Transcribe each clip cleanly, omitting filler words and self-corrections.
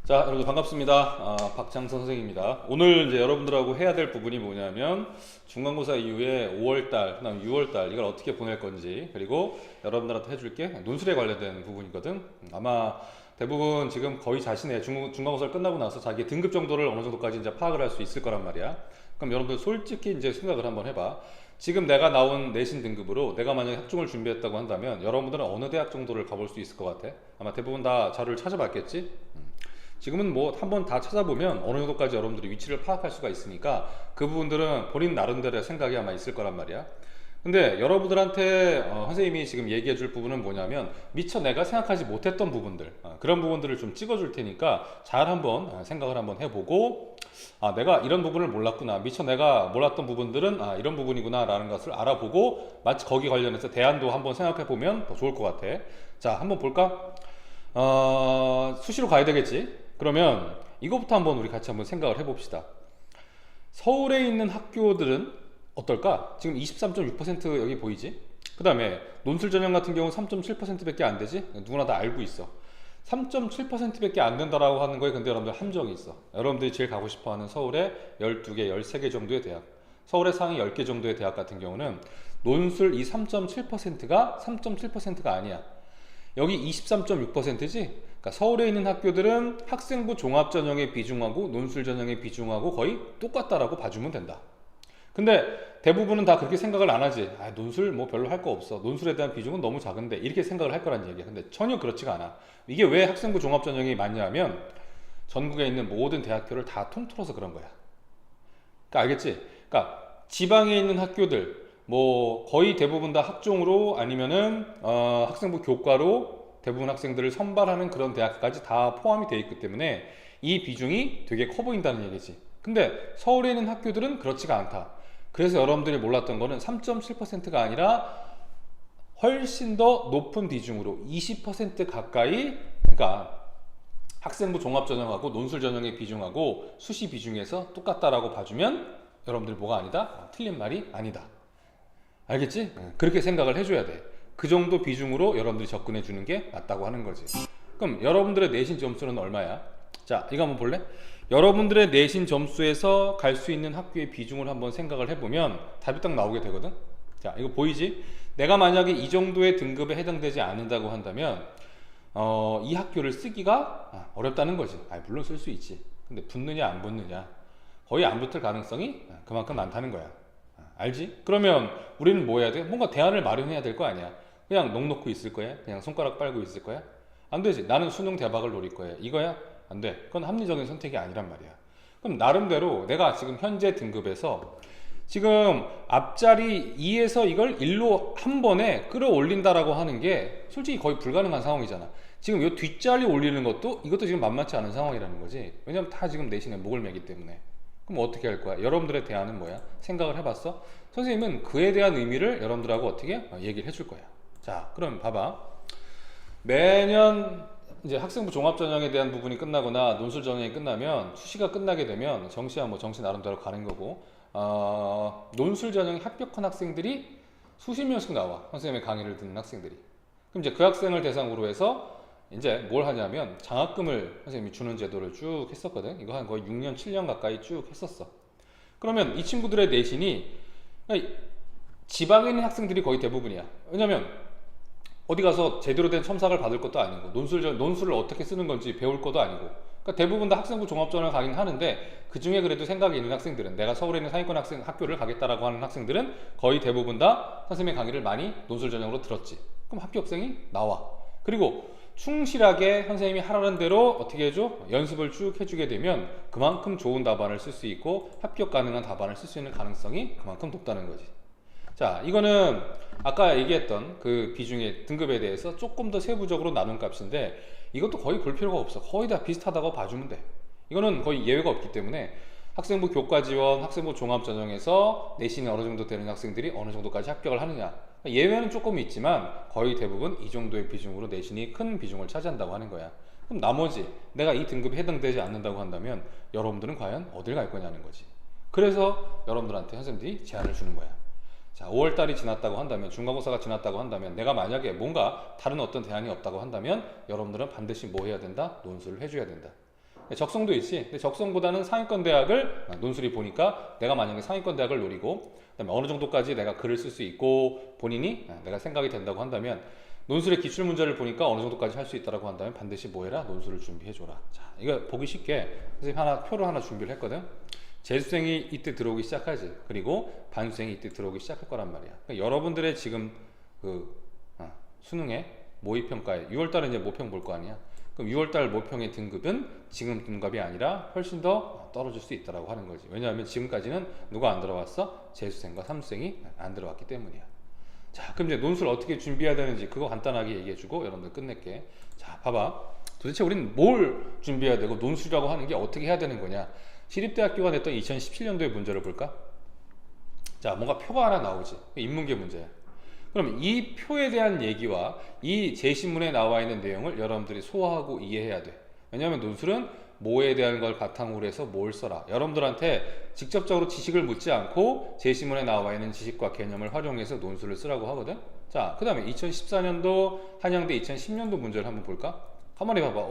자, 여러분 반갑습니다. 박장선 선생입니다. 오늘 이제 여러분들하고 해야 될 부분이 뭐냐면 중간고사 이후에 5월달, 그다음 6월달 이걸 어떻게 보낼 건지, 그리고 여러분들한테 해줄게 논술에 관련된 부분이거든. 아마 대부분 지금 거의 자신의 중간고사를 끝나고 나서 자기 등급 정도를 어느 정도까지 이제 파악을 할 수 있을 거란 말이야. 그럼 여러분들 솔직히 이제 생각을 한번 해봐. 지금 내가 나온 내신 등급으로 내가 만약에 학종을 준비했다고 한다면 여러분들은 어느 대학 정도를 가볼 수 있을 것 같아? 아마 대부분 다 자료를 찾아봤겠지? 지금은 뭐 한번 다 찾아보면 어느 정도까지 여러분들이 위치를 파악할 수가 있으니까 그 부분들은 본인 나름대로의 생각이 아마 있을 거란 말이야. 근데 여러분들한테 선생님이 지금 얘기해 줄 부분은 뭐냐면 미처 내가 생각하지 못했던 부분들, 그런 부분들을 좀 찍어 줄 테니까 잘 한번 생각을 한번 해보고, 내가 이런 부분을 몰랐구나, 미처 내가 몰랐던 부분들은 이런 부분이구나 라는 것을 알아보고 마치 거기 관련해서 대안도 한번 생각해 보면 더 좋을 것 같아. 자, 한번 볼까? 수시로 가야 되겠지. 그러면 이거부터 한번 우리 같이 한번 생각을 해봅시다. 서울에 있는 학교들은 어떨까? 지금 23.6% 여기 보이지? 그 다음에 논술 전형 같은 경우 3.7%밖에 안 되지? 누구나 다 알고 있어. 3.7%밖에 안 된다라고 하는 거에 근데 여러분들 함정이 있어. 여러분들이 제일 가고 싶어 하는 서울의 12개, 13개 정도의 대학, 서울의 상위 10개 정도의 대학 같은 경우는 논술 이 3.7%가 3.7%가 아니야. 여기 23.6%지? 그러니까 서울에 있는 학교들은 학생부 종합 전형의 비중하고 논술 전형의 비중하고 거의 똑같다라고 봐주면 된다. 근데 대부분은 다 그렇게 생각을 안 하지. 논술 뭐 별로 할 거 없어, 논술에 대한 비중은 너무 작은데, 이렇게 생각을 할 거란 얘기야. 근데 전혀 그렇지가 않아. 이게 왜 학생부 종합 전형이 많냐 하면 전국에 있는 모든 대학교를 다 통틀어서 그런 거야. 그러니까 알겠지? 그러니까 지방에 있는 학교들 뭐 거의 대부분 다 학종으로 아니면은 학생부 교과로 대부분 학생들을 선발하는 그런 대학까지 다 포함이 되어 있기 때문에 이 비중이 되게 커 보인다는 얘기지. 근데 서울에 있는 학교들은 그렇지가 않다. 그래서 여러분들이 몰랐던 거는 3.7%가 아니라 훨씬 더 높은 비중으로 20% 가까이, 그러니까 학생부 종합 전형하고 논술 전형의 비중하고 수시 비중에서 똑같다라고 봐주면 여러분들이 뭐가 아니다? 틀린 말이 아니다. 알겠지? 그렇게 생각을 해줘야 돼. 그 정도 비중으로 여러분들이 접근해 주는 게 맞다고 하는 거지. 그럼 여러분들의 내신 점수는 얼마야? 자, 이거 한번 볼래? 여러분들의 내신 점수에서 갈 수 있는 학교의 비중을 한번 생각을 해보면 답이 딱 나오게 되거든. 자, 이거 보이지? 내가 만약에 이 정도의 등급에 해당되지 않는다고 한다면 이 학교를 쓰기가 어렵다는 거지. 물론 쓸 수 있지. 근데 붙느냐 안 붙느냐, 거의 안 붙을 가능성이 그만큼 많다는 거야. 알지? 그러면 우리는 뭐 해야 돼? 뭔가 대안을 마련해야 될 거 아니야. 그냥 넋 놓고 있을 거야? 그냥 손가락 빨고 있을 거야? 안 되지. 나는 수능 대박을 노릴 거야. 이거야? 안 돼. 그건 합리적인 선택이 아니란 말이야. 그럼 나름대로 내가 지금 현재 등급에서 지금 앞자리 2에서 이걸 1로 한 번에 끌어올린다라고 하는 게 솔직히 거의 불가능한 상황이잖아. 지금 이 뒷자리 올리는 것도 이것도 지금 만만치 않은 상황이라는 거지. 왜냐면 다 지금 내신에 목을 매기 때문에. 그럼 어떻게 할 거야? 여러분들의 대안은 뭐야? 생각을 해봤어? 선생님은 그에 대한 의미를 여러분들하고 어떻게 얘기를 해줄 거야. 자, 그럼 봐봐. 매년 이제 학생부 종합 전형에 대한 부분이 끝나거나 논술 전형이 끝나면 수시가 끝나게 되면 정시야 뭐 정시 나름대로 가는 거고, 논술 전형에 합격한 학생들이 수십 명씩 나와. 선생님의 강의를 듣는 학생들이. 그럼 이제 그 학생을 대상으로 해서 이제 뭘 하냐면 장학금을 선생님이 주는 제도를 쭉 했었거든. 이거 한 거의 6년, 7년 가까이 쭉 했었어. 그러면 이 친구들의 내신이 지방에 있는 학생들이 거의 대부분이야. 왜냐면 어디 가서 제대로 된 첨삭을 받을 것도 아니고 논술을 어떻게 쓰는 건지 배울 것도 아니고, 그러니까 대부분 다 학생부 종합전형을 가긴 하는데 그 중에 그래도 생각이 있는 학생들은, 내가 서울에 있는 상위권 학교를 가겠다라고 하는 학생들은 거의 대부분 다 선생님의 강의를 많이 논술 전형으로 들었지. 그럼 합격생이 나와. 그리고 충실하게 선생님이 하라는 대로 어떻게 해줘? 연습을 쭉 해주게 되면 그만큼 좋은 답안을 쓸 수 있고 합격 가능한 답안을 쓸 수 있는 가능성이 그만큼 높다는 거지. 자, 이거는 아까 얘기했던 그 비중의 등급에 대해서 조금 더 세부적으로 나눈 값인데, 이것도 거의 볼 필요가 없어. 거의 다 비슷하다고 봐주면 돼. 이거는 거의 예외가 없기 때문에 학생부 교과 지원, 학생부 종합 전형에서 내신이 어느 정도 되는 학생들이 어느 정도까지 합격을 하느냐, 예외는 조금 있지만 거의 대부분 이 정도의 비중으로 내신이 큰 비중을 차지한다고 하는 거야. 그럼 나머지 내가 이 등급에 해당되지 않는다고 한다면 여러분들은 과연 어딜 갈 거냐는 거지. 그래서 여러분들한테 선생님들이 제안을 주는 거야. 자, 5월달이 지났다고 한다면, 중간고사가 지났다고 한다면, 내가 만약에 뭔가 다른 어떤 대안이 없다고 한다면 여러분들은 반드시 뭐 해야 된다? 논술을 해줘야 된다. 적성도 있지. 근데 적성보다는 상위권 대학을 논술이 보니까 내가 만약에 상위권 대학을 노리고 그다음에 어느 정도까지 내가 글을 쓸 수 있고 본인이 내가 생각이 된다고 한다면 논술의 기출 문제를 보니까 어느 정도까지 할 수 있다고 한다면 반드시 뭐 해라? 논술을 준비해줘라. 자, 이거 보기 쉽게 선생님 표를 하나 준비를 했거든. 재수생이 이때 들어오기 시작하지. 그리고 반수생이 이때 들어오기 시작할 거란 말이야. 그러니까 여러분들의 지금 수능에 모의평가에 6월달에 이제 모평 볼 거 아니야. 그럼 6월달 모평의 등급은 지금 등급이 아니라 훨씬 더 떨어질 수 있다고 하는 거지. 왜냐하면 지금까지는 누가 안 들어왔어? 재수생과 삼수생이 안 들어왔기 때문이야. 자, 그럼 이제 논술 어떻게 준비해야 되는지 그거 간단하게 얘기해주고 여러분들 끝낼게. 자, 봐봐. 도대체 우리는 뭘 준비해야 되고 논술이라고 하는 게 어떻게 해야 되는 거냐. 시립대학교가 냈던 2017년도의 문제를 볼까? 자, 뭔가 표가 하나 나오지. 인문계 문제야. 그럼 이 표에 대한 얘기와 이 제시문에 나와 있는 내용을 여러분들이 소화하고 이해해야 돼. 왜냐하면 논술은 뭐에 대한 걸 바탕으로 해서 뭘 써라. 여러분들한테 직접적으로 지식을 묻지 않고 제시문에 나와 있는 지식과 개념을 활용해서 논술을 쓰라고 하거든. 자, 그 다음에 2014년도 한양대 2010년도 문제를 한번 볼까? 가만히 봐봐.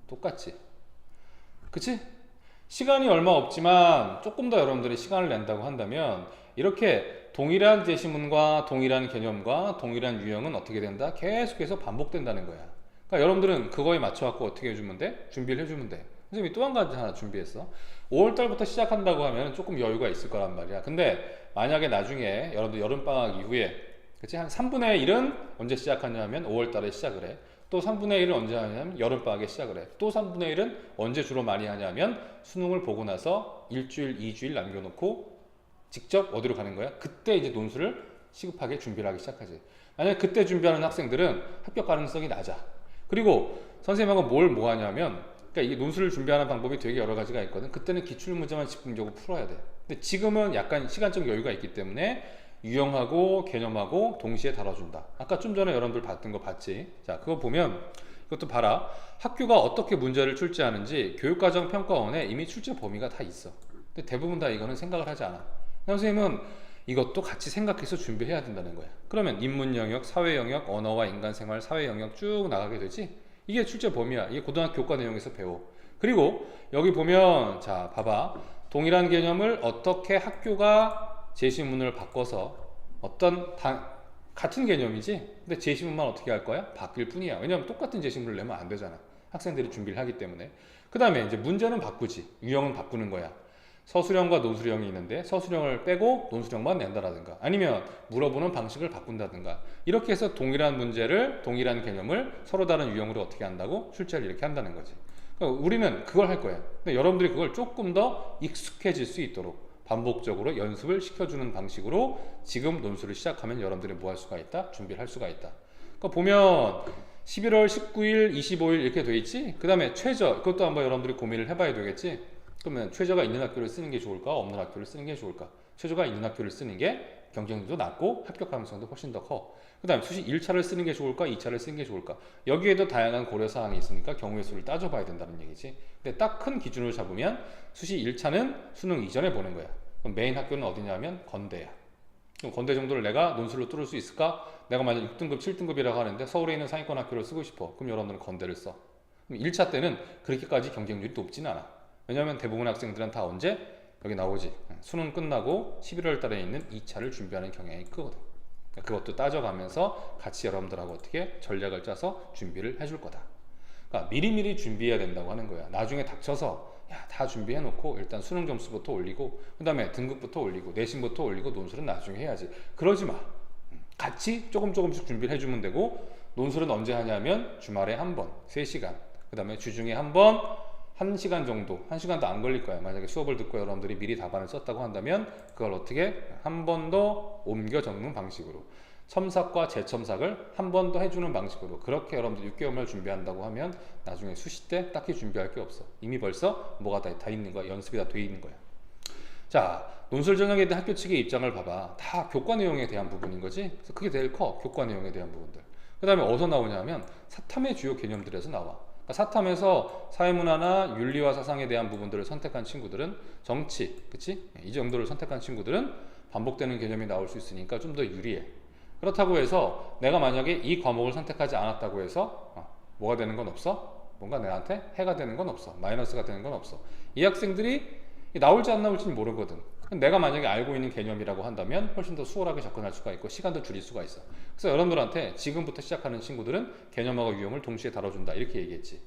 똑같지? 그치? 시간이 얼마 없지만 조금 더 여러분들이 시간을 낸다고 한다면 이렇게 동일한 제시문과 동일한 개념과 동일한 유형은 어떻게 된다? 계속해서 반복된다는 거야. 그러니까 여러분들은 그거에 맞춰갖고 어떻게 해주면 돼? 준비를 해주면 돼. 선생님이 또 한 가지 하나 준비했어. 5월달부터 시작한다고 하면 조금 여유가 있을 거란 말이야. 근데 만약에 나중에 여러분들 여름방학 이후에 그치? 한 3분의 1은 언제 시작하냐면 5월달에 시작을 해. 또 3분의 1은 언제 하냐면 여름방학에 시작을 해. 또 3분의 1은 언제 주로 많이 하냐면 수능을 보고 나서 일주일, 2주일 남겨놓고 직접 어디로 가는 거야? 그때 이제 논술을 시급하게 준비를 하기 시작하지. 만약에 그때 준비하는 학생들은 합격 가능성이 낮아. 그리고 선생님하고 뭐 하냐면 그러니까 이게 논술을 준비하는 방법이 되게 여러 가지가 있거든. 그때는 기출 문제만 집중적으로 풀어야 돼. 근데 지금은 약간 시간적 여유가 있기 때문에 유형하고 개념하고 동시에 다뤄준다. 아까 좀 전에 여러분들 봤던 거 봤지? 자, 그거 보면 이것도 봐라. 학교가 어떻게 문제를 출제하는지 교육과정평가원에 이미 출제 범위가 다 있어. 근데 대부분 다 이거는 생각을 하지 않아. 선생님은 이것도 같이 생각해서 준비해야 된다는 거야. 그러면 인문 영역, 사회 영역, 언어와 인간생활, 사회 영역 쭉 나가게 되지. 이게 출제 범위야. 이게 고등학교 교과 내용에서 배워. 그리고 여기 보면 자 봐봐. 동일한 개념을 어떻게 학교가 제시문을 바꿔서 같은 개념이지. 근데 제시문만 어떻게 할 거야? 바뀔 뿐이야. 왜냐하면 똑같은 제시문을 내면 안 되잖아. 학생들이 준비를 하기 때문에. 그 다음에 이제 문제는 바꾸지. 유형은 바꾸는 거야. 서술형과 논술형이 있는데 서술형을 빼고 논술형만 낸다라든가 아니면 물어보는 방식을 바꾼다든가 이렇게 해서 동일한 문제를 동일한 개념을 서로 다른 유형으로 어떻게 한다고 출제를 이렇게 한다는 거지. 그러니까 우리는 그걸 할 거야. 근데 여러분들이 그걸 조금 더 익숙해질 수 있도록 반복적으로 연습을 시켜주는 방식으로 지금 논술을 시작하면 여러분들이 뭐 할 수가 있다? 준비를 할 수가 있다. 그러니까 보면 11월 19일, 25일 이렇게 돼 있지? 그 다음에 최저 그것도 한번 여러분들이 고민을 해봐야 되겠지? 그러면 최저가 있는 학교를 쓰는 게 좋을까? 없는 학교를 쓰는 게 좋을까? 최저가 있는 학교를 쓰는 게 경쟁률도 낮고 합격 가능성도 훨씬 더 커. 그 다음에 수시 1차를 쓰는 게 좋을까? 2차를 쓰는 게 좋을까? 여기에도 다양한 고려사항이 있으니까 경우의 수를 따져봐야 된다는 얘기지. 근데 딱 큰 기준으로 잡으면 수시 1차는 수능 이전에 보는 거야. 그럼 메인 학교는 어디냐면 건대야. 그럼 건대 정도를 내가 논술로 뚫을 수 있을까? 내가 만약 6등급, 7등급이라고 하는데 서울에 있는 상위권 학교를 쓰고 싶어. 그럼 여러분들은 건대를 써. 그럼 1차 때는 그렇게까지 경쟁률이 높진 않아. 왜냐하면 대부분 학생들은 다 언제? 여기 나오지. 수능 끝나고 11월 달에 있는 2차를 준비하는 경향이 크거든. 그것도 따져가면서 같이 여러분들하고 어떻게 전략을 짜서 준비를 해줄 거다. 그러니까 미리미리 준비해야 된다고 하는 거야. 나중에 닥쳐서 다 준비해놓고 일단 수능 점수부터 올리고 그 다음에 등급부터 올리고 내신부터 올리고 논술은 나중에 해야지. 그러지 마. 같이 조금씩 준비를 해주면 되고 논술은 언제 하냐면 주말에 한 번, 3시간 그 다음에 주중에 한 번 1시간 정도, 1시간도 안 걸릴 거야. 만약에 수업을 듣고 여러분들이 미리 답안을 썼다고 한다면 그걸 어떻게 한 번 더 옮겨 적는 방식으로 첨삭과 재첨삭을 한 번 더 해주는 방식으로 그렇게 여러분들 6개월만 준비한다고 하면 나중에 수시 때 딱히 준비할 게 없어. 이미 벌써 뭐가 다 있는 거야. 연습이 다 돼 있는 거야. 자, 논술 전형에 대한 학교 측의 입장을 봐봐. 다 교과 내용에 대한 부분인 거지. 그래서 그게 제일 커. 교과 내용에 대한 부분들. 그 다음에 어디서 나오냐면 사탐의 주요 개념들에서 나와. 사탐에서 사회문화나 윤리와 사상에 대한 부분들을 선택한 친구들은 정치, 그치? 이 정도를 선택한 친구들은 반복되는 개념이 나올 수 있으니까 좀 더 유리해. 그렇다고 해서 내가 만약에 이 과목을 선택하지 않았다고 해서 뭐가 되는 건 없어? 뭔가 나한테 해가 되는 건 없어. 마이너스가 되는 건 없어. 이 학생들이 나올지 안 나올지는 모르거든. 내가 만약에 알고 있는 개념이라고 한다면 훨씬 더 수월하게 접근할 수가 있고 시간도 줄일 수가 있어. 그래서 여러분들한테 지금부터 시작하는 친구들은 개념하고 유형을 동시에 다뤄준다 이렇게 얘기했지.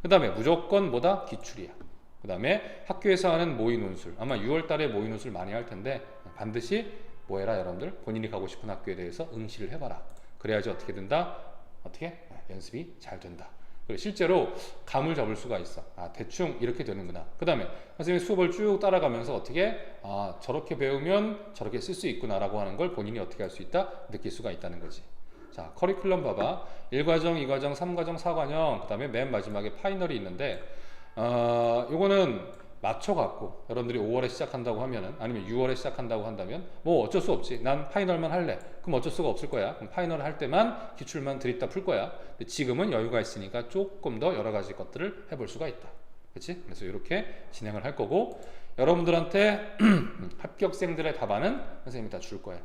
그 다음에 무조건 뭐다? 기출이야. 그 다음에 학교에서 하는 모의 논술, 아마 6월 달에 모의 논술 많이 할 텐데 반드시 뭐 해라 여러분들? 본인이 가고 싶은 학교에 대해서 응시를 해봐라. 그래야지 어떻게 된다? 어떻게? 연습이 잘 된다. 그리고 실제로 감을 잡을 수가 있어. 아, 대충 이렇게 되는구나. 그 다음에 선생님이 수업을 쭉 따라가면서 어떻게 저렇게 배우면 저렇게 쓸 수 있구나 라고 하는 걸 본인이 어떻게 할 수 있다? 느낄 수가 있다는 거지. 자, 커리큘럼 봐봐. 1과정, 2과정, 3과정, 4과정, 그 다음에 맨 마지막에 파이널이 있는데 요거는 맞춰갖고 여러분들이 5월에 시작한다고 하면은 아니면 6월에 시작한다고 한다면 뭐 어쩔 수 없지. 난 파이널만 할래. 그럼 어쩔 수가 없을 거야. 그럼 파이널 할 때만 기출만 드립다 풀 거야. 근데 지금은 여유가 있으니까 조금 더 여러 가지 것들을 해볼 수가 있다. 그렇지? 그래서 이렇게 진행을 할 거고 여러분들한테 합격생들의 답안은 선생님이 다 줄 거야.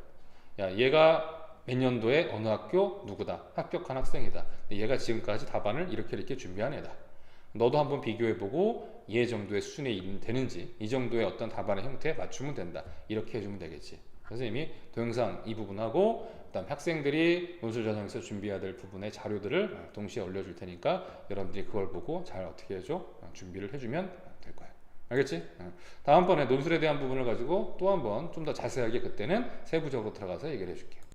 야, 얘가 몇 년도에 어느 학교 누구다. 합격한 학생이다. 얘가 지금까지 답안을 이렇게 준비한 애다. 너도 한번 비교해보고 얘 정도의 수준에 되는지 이 정도의 어떤 답안의 형태에 맞추면 된다. 이렇게 해주면 되겠지. 선생님이 동영상 이 부분하고 그다음 학생들이 논술 전형에서 준비해야 될 부분의 자료들을 동시에 올려줄 테니까 여러분들이 그걸 보고 잘 어떻게 해줘? 준비를 해주면 될 거야. 알겠지? 다음번에 논술에 대한 부분을 가지고 또 한번 좀 더 자세하게 그때는 세부적으로 들어가서 얘기를 해줄게.